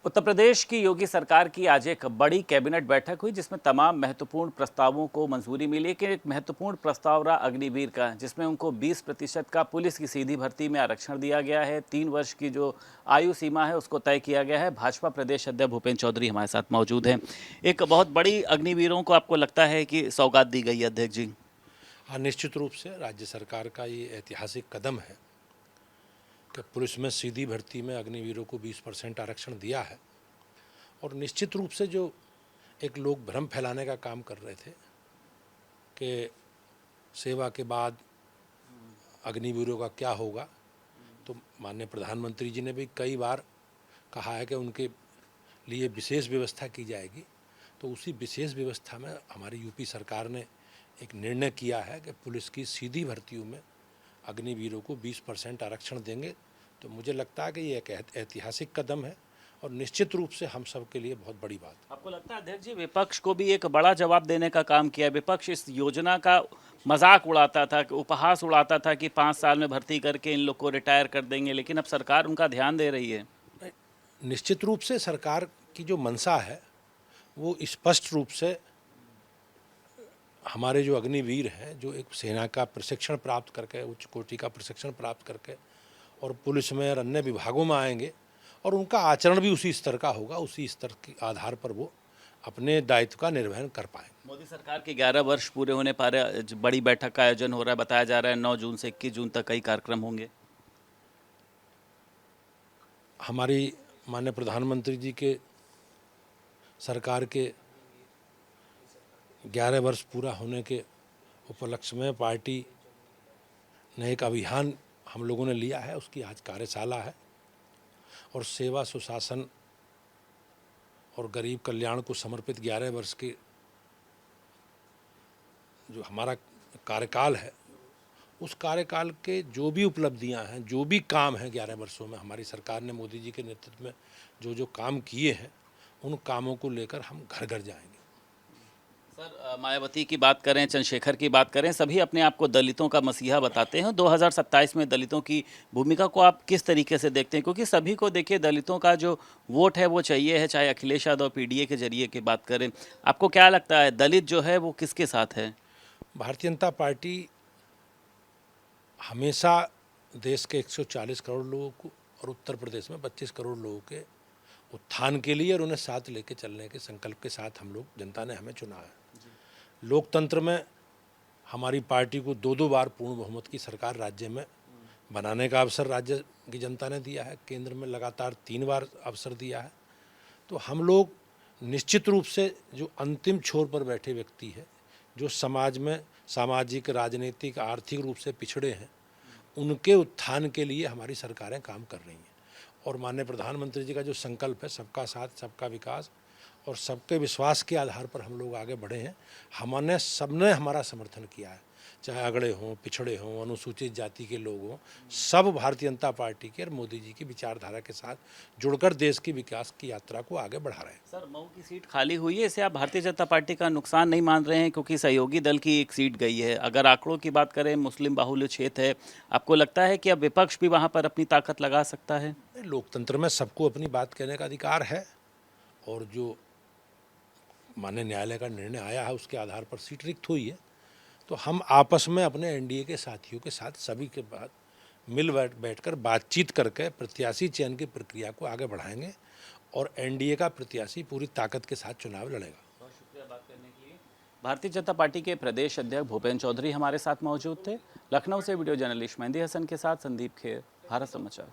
उत्तर प्रदेश की योगी सरकार की आज एक बड़ी कैबिनेट बैठक हुई जिसमें तमाम महत्वपूर्ण प्रस्तावों को मंजूरी मिली। लेकिन एक महत्वपूर्ण प्रस्ताव रहा अग्निवीर का, जिसमें उनको 20% का पुलिस की सीधी भर्ती में आरक्षण दिया गया है। 3 वर्ष की जो आयु सीमा है उसको तय किया गया है। भाजपा प्रदेश अध्यक्ष भूपेंद्र चौधरी हमारे साथ मौजूद हैं। एक बहुत बड़ी अग्निवीरों को आपको लगता है कि सौगात दी गई है अध्यक्ष जी? हाँ, निश्चित रूप से राज्य सरकार का ये ऐतिहासिक कदम है कि पुलिस में सीधी भर्ती में अग्निवीरों को 20% आरक्षण दिया है। और निश्चित रूप से जो एक लोग भ्रम फैलाने का काम कर रहे थे कि सेवा के बाद अग्निवीरों का क्या होगा, तो माननीय प्रधानमंत्री जी ने भी कई बार कहा है कि उनके लिए विशेष व्यवस्था की जाएगी। तो उसी विशेष व्यवस्था में हमारी यूपी सरकार ने एक निर्णय किया है कि पुलिस की सीधी भर्तियों में अग्निवीरों को 20% आरक्षण देंगे। तो मुझे लगता है कि ये एक ऐतिहासिक कदम है और निश्चित रूप से हम सब के लिए बहुत बड़ी बात। आपको लगता है अध्यक्ष जी विपक्ष को भी एक बड़ा जवाब देने का काम किया? विपक्ष इस योजना का मजाक उड़ाता था, उपहास उड़ाता था कि 5 साल में भर्ती करके इन लोग को रिटायर कर देंगे, लेकिन अब सरकार उनका ध्यान दे रही है। निश्चित रूप से सरकार की जो मंशा है वो स्पष्ट रूप से हमारे जो अग्निवीर हैं, जो एक सेना का प्रशिक्षण प्राप्त करके, उच्च कोटि का प्रशिक्षण प्राप्त करके और पुलिस में और अन्य विभागों में आएंगे और उनका आचरण भी उसी स्तर का होगा, उसी स्तर के आधार पर वो अपने दायित्व का निर्वहन कर पाएंगे। मोदी सरकार के 11 वर्ष पूरे होने पर बड़ी बैठक का आयोजन हो रहा है, बताया जा रहा है 9 जून से 21 जून तक कई कार्यक्रम होंगे। हमारी माननीय प्रधानमंत्री जी के सरकार के 11 वर्ष पूरा होने के उपलक्ष्य में पार्टी ने एक अभियान हम लोगों ने लिया है, उसकी आज कार्यशाला है और सेवा सुशासन और गरीब कल्याण को समर्पित 11 वर्ष के जो हमारा कार्यकाल है, उस कार्यकाल के जो भी उपलब्धियां हैं, जो भी काम हैं 11 वर्षों में हमारी सरकार ने मोदी जी के नेतृत्व में जो जो काम किए हैं, उन कामों को लेकर हम घर घर जाएंगे। सर, मायावती की बात करें, चंद्रशेखर की बात करें, सभी अपने आप को दलितों का मसीहा बताते हैं। 2027 में दलितों की भूमिका को आप किस तरीके से देखते हैं? क्योंकि सभी को देखिए दलितों का जो वोट है वो चाहिए है, चाहे अखिलेश यादव पीडीए के जरिए की बात करें। आपको क्या लगता है दलित जो है वो किसके साथ है? भारतीय जनता पार्टी हमेशा देश के 140 करोड़ लोगों को और उत्तर प्रदेश में 25 करोड़ लोगों के उत्थान के लिए और उन्हें साथ लेके चलने के संकल्प के साथ हम लोग, जनता ने हमें चुना है। लोकतंत्र में हमारी पार्टी को 2-2 बार पूर्ण बहुमत की सरकार राज्य में बनाने का अवसर राज्य की जनता ने दिया है, केंद्र में लगातार 3 बार अवसर दिया है। तो हम लोग निश्चित रूप से जो अंतिम छोर पर बैठे व्यक्ति है, जो समाज में सामाजिक, राजनीतिक, आर्थिक रूप से पिछड़े हैं, उनके उत्थान के लिए हमारी सरकारें काम कर रही हैं। और माननीय प्रधानमंत्री जी का जो संकल्प है सबका साथ सबका विकास और सबके विश्वास के आधार पर हम लोग आगे बढ़े हैं। हमने सबने हमारा समर्थन किया है, चाहे अगड़े हों, पिछड़े हों, अनुसूचित जाति के लोग हों, सब भारतीय जनता पार्टी के और मोदी जी की विचारधारा के साथ जुड़कर देश की विकास की यात्रा को आगे बढ़ा रहे हैं। सर, मऊ की सीट खाली हुई है, इसे आप भारतीय जनता पार्टी का नुकसान नहीं मान रहे हैं? क्योंकि सहयोगी दल की एक सीट गई है। अगर आंकड़ों की बात करें, मुस्लिम बाहुल्य क्षेत्र है, आपको लगता है कि अब विपक्ष भी वहाँ पर अपनी ताकत लगा सकता है? लोकतंत्र में सबको अपनी बात कहने का अधिकार है और जो माननीय न्यायालय का निर्णय आया है उसके आधार पर सीट रिक्त हुई है। तो हम आपस में अपने एनडीए के साथियों के साथ सभी के बाद मिल बैठकर बातचीत करके प्रत्याशी चयन की प्रक्रिया को आगे बढ़ाएंगे और एनडीए का प्रत्याशी पूरी ताकत के साथ चुनाव लड़ेगा। बहुत शुक्रिया बात करने के लिए। भारतीय जनता पार्टी के प्रदेश अध्यक्ष भूपेंद्र चौधरी हमारे साथ मौजूद थे। लखनऊ से वीडियो जर्नलिस्ट मेहंदी हसन के साथ संदीप खेर, भारत समाचार।